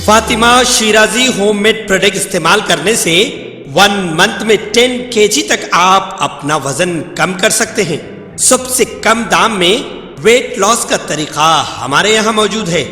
Fatima Shirazi homemade product استعمال کرنے سے 1 منتھ میں 10 kg تک آپ اپنا وزن کم کر سکتے ہیں۔ سب سے کم دام میں ویٹ لاس کا طریقہ ہمارے یہاں موجود ہے،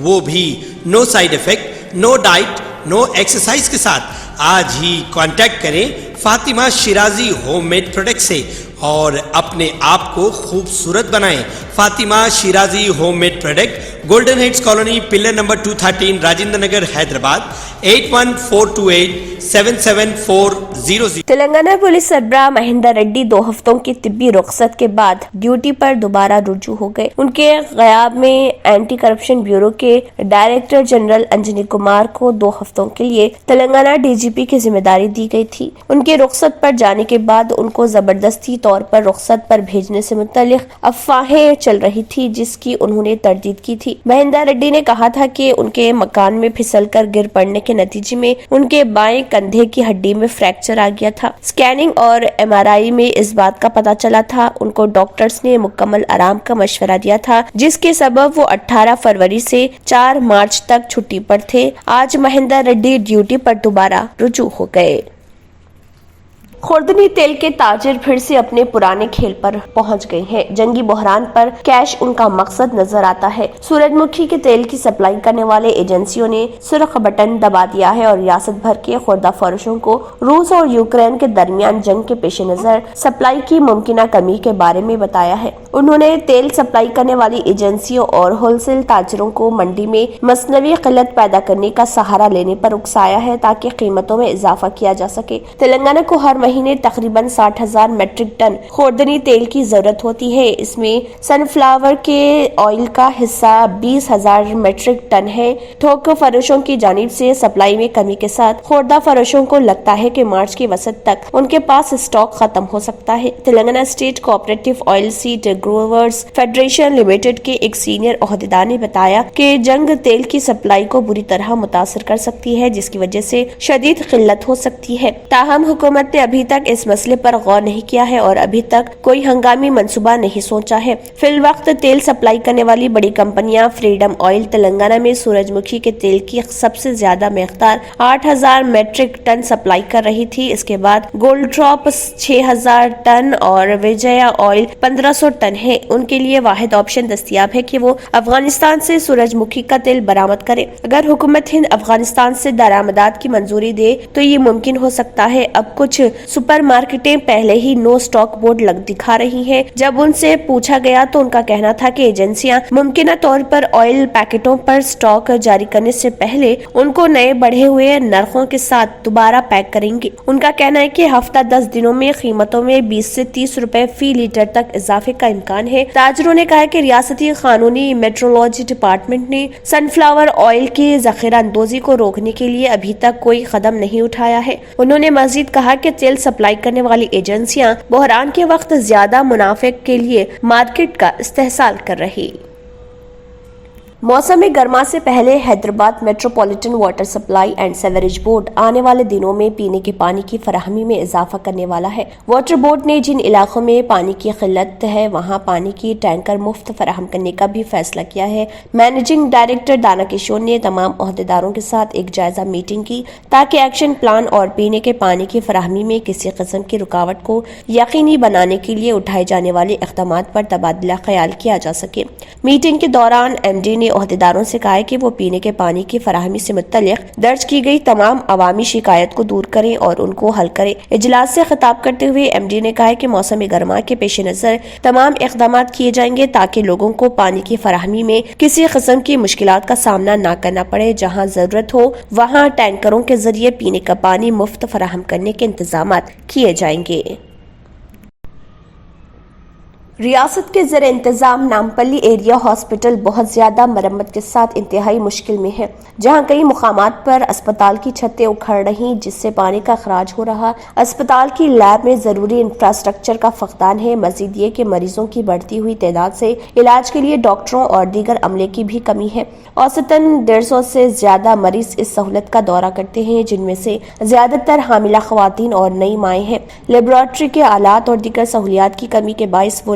وہ بھی no side effect, no diet, no exercise کے ساتھ۔ آج ہی کانٹیکٹ کریں Fatima Shirazi homemade product سے اور اپنے آپ کو خوبصورت بنائیں۔ Fatima Shirazi homemade product, golden heights colony, pillar number 213، Rajendra Nagar, Hyderabad, 8142877400۔ Telangana police سربراہ مہندر ریڈی 2 ہفتوں کی طبی رخصت کے بعد ڈیوٹی پر دوبارہ رجوع ہو گئے۔ ان کے غیاب میں اینٹی کرپشن بیورو کے ڈائریکٹر جنرل انجنی کمار کو 2 ہفتوں کے لیے تلنگانہ ڈی جی پی کی ذمہ داری دی گئی تھی۔ ان کے رخصت پر جانے کے بعد ان کو زبردستی طور پر رخصت پر بھیجنے سے متعلق افواہیں چل رہی تھی، جس کی انہوں نے تردید کی تھی۔ مہندر ریڈی نے کہا تھا کہ ان کے مکان میں پھسل کر گر پڑنے کے نتیجے میں ان کے بائیں کندھے کی ہڈی میں فریکچر آ گیا تھا۔ اسکیننگ اور MRI میں اس بات کا پتہ چلا تھا۔ ان کو ڈاکٹرز نے مکمل آرام کا مشورہ دیا تھا، جس کے سبب وہ 18 فروری سے 4 مارچ تک چھٹی پر تھے۔ آج مہندر ریڈی ڈیوٹی پر دوبارہ رجوع ہو گئے۔ خوردنی تیل کے تاجر پھر سے اپنے پرانے کھیل پر پہنچ گئے ہیں۔ جنگی بحران پر کیش ان کا مقصد نظر آتا ہے۔ سورج مکھی کے تیل کی سپلائی کرنے والے ایجنسیوں نے سرخ بٹن دبا دیا ہے اور ریاست بھر کے خوردہ فروشوں کو روس اور یوکرین کے درمیان جنگ کے پیش نظر سپلائی کی ممکنہ کمی کے بارے میں بتایا ہے۔ انہوں نے تیل سپلائی کرنے والی ایجنسیوں اور ہول سیل تاجروں کو منڈی میں مصنوعی قلت پیدا کرنے کا سہارا لینے پر اکسایا ہے تاکہ قیمتوں میں اضافہ کیا جا سکے۔ تلنگانہ کو ہر مہینے تقریباً 60,000 میٹرک ٹن خوردنی تیل کی ضرورت ہوتی ہے۔ اس میں سن فلاور کے آئل کا حصہ 20,000 میٹرک ٹن ہے۔ تھوک فروشوں کی جانب سے سپلائی میں کمی کے ساتھ خوردہ فروشوں کو لگتا ہے کہ مارچ کے وسط تک ان کے پاس اسٹاک ختم ہو سکتا ہے۔ Telangana state cooperative oilseed growers federation limited کے ایک سینئر عہدیدار نے بتایا کہ جنگ تیل کی سپلائی کو بری طرح متاثر کر سکتی ہے، جس کی وجہ سے شدید قلت ہو سکتی ہے۔ تاہم حکومت نے ابھی تک اس مسئلے پر غور نہیں کیا ہے اور ابھی تک کوئی ہنگامی منصوبہ نہیں سوچا ہے۔ فی الوقت تیل سپلائی کرنے والی بڑی کمپنیاں فریڈم آئل تلنگانہ میں سورج مکھی کے تیل کی سب سے زیادہ مقدار 8,000 میٹرک ٹن سپلائی کر رہی تھی۔ اس کے بعد گولڈ ڈراپ 6,000 ٹن اور وجیا آئل 1,500 ٹن ہے۔ ان کے لیے واحد آپشن دستیاب ہے کہ وہ افغانستان سے سورج مکھی کا تیل برآمد کرے۔ اگر حکومت ہند افغانستان سے درآمدات کی منظوری دے تو یہ ممکن ہو سکتا ہے۔ اب کچھ سپر مارکیٹیں پہلے ہی نو سٹاک بورڈ دکھا رہی ہیں۔ جب ان سے پوچھا گیا تو ان کا کہنا تھا کہ ایجنسیاں ممکنہ طور پر آئل پیکٹوں پر سٹاک جاری کرنے سے پہلے ان کو نئے بڑھے ہوئے نرخوں کے ساتھ دوبارہ پیک کریں گے۔ ان کا کہنا ہے کہ ہفتہ 10 دنوں میں قیمتوں میں 20 سے 30 روپے فی لیٹر تک اضافے کا امکان ہے۔ تاجروں نے کہا کہ ریاستی قانونی میٹرولوجی ڈپارٹمنٹ نے سن فلاور آئل کی ذخیرہ اندوزی کو روکنے کے لیے ابھی تک کوئی قدم نہیں اٹھایا ہے۔ انہوں نے مزید کہا کہ تیل سپلائی کرنے والی ایجنسیاں بحران کے وقت زیادہ منافع کے لیے مارکیٹ کا استحصال کر رہی۔ موسم گرما سے پہلے Hyderabad metropolitan water supply and sewerage board آنے والے دنوں میں پینے کے پانی کی فراہمی میں اضافہ کرنے والا ہے۔ واٹر بورڈ نے جن علاقوں میں پانی کی قلت ہے وہاں پانی کی ٹینکر مفت فراہم کرنے کا بھی فیصلہ کیا ہے۔ مینیجنگ ڈائریکٹر دانا کشور نے تمام عہدیداروں کے ساتھ ایک جائزہ میٹنگ کی تاکہ ایکشن پلان اور پینے کے پانی کی فراہمی میں کسی قسم کی رکاوٹ کو یقینی بنانے کے لیے اٹھائے جانے والے اقدامات پر تبادلہ خیال کیا جا سکے۔ میٹنگ کے دوران ایم ڈی نے عہدیداروں سے کہا کہ وہ پینے کے پانی کی فراہمی سے متعلق درج کی گئی تمام عوامی شکایت کو دور کریں اور ان کو حل کریں۔ اجلاس سے خطاب کرتے ہوئے ایم ڈی نے کہا کہ موسم گرما کے پیش نظر تمام اقدامات کیے جائیں گے تاکہ لوگوں کو پانی کی فراہمی میں کسی قسم کی مشکلات کا سامنا نہ کرنا پڑے۔ جہاں ضرورت ہو وہاں ٹینکروں کے ذریعے پینے کا پانی مفت فراہم کرنے کے انتظامات کیے جائیں گے۔ ریاست کے زیر انتظام نامپلی ایریا ہاسپٹل بہت زیادہ مرمت کے ساتھ انتہائی مشکل میں ہے، جہاں کئی مقامات پر اسپتال کی چھتیں اکھڑ رہی جس سے پانی کا اخراج ہو رہا۔ اسپتال کی لیب میں ضروری انفراسٹرکچر کا فقدان ہے۔ مزید یہ کہ مریضوں کی بڑھتی ہوئی تعداد سے علاج کے لیے ڈاکٹروں اور دیگر عملے کی بھی کمی ہے۔ اوسطاً 150 سے زیادہ مریض اس سہولت کا دورہ کرتے ہیں، جن میں سے زیادہ تر حاملہ خواتین اور نئی مائیں ہیں۔ لیبارٹری کے آلات اور دیگر سہولیات کی کمی کے باعث وہ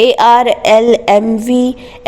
ARL, MV,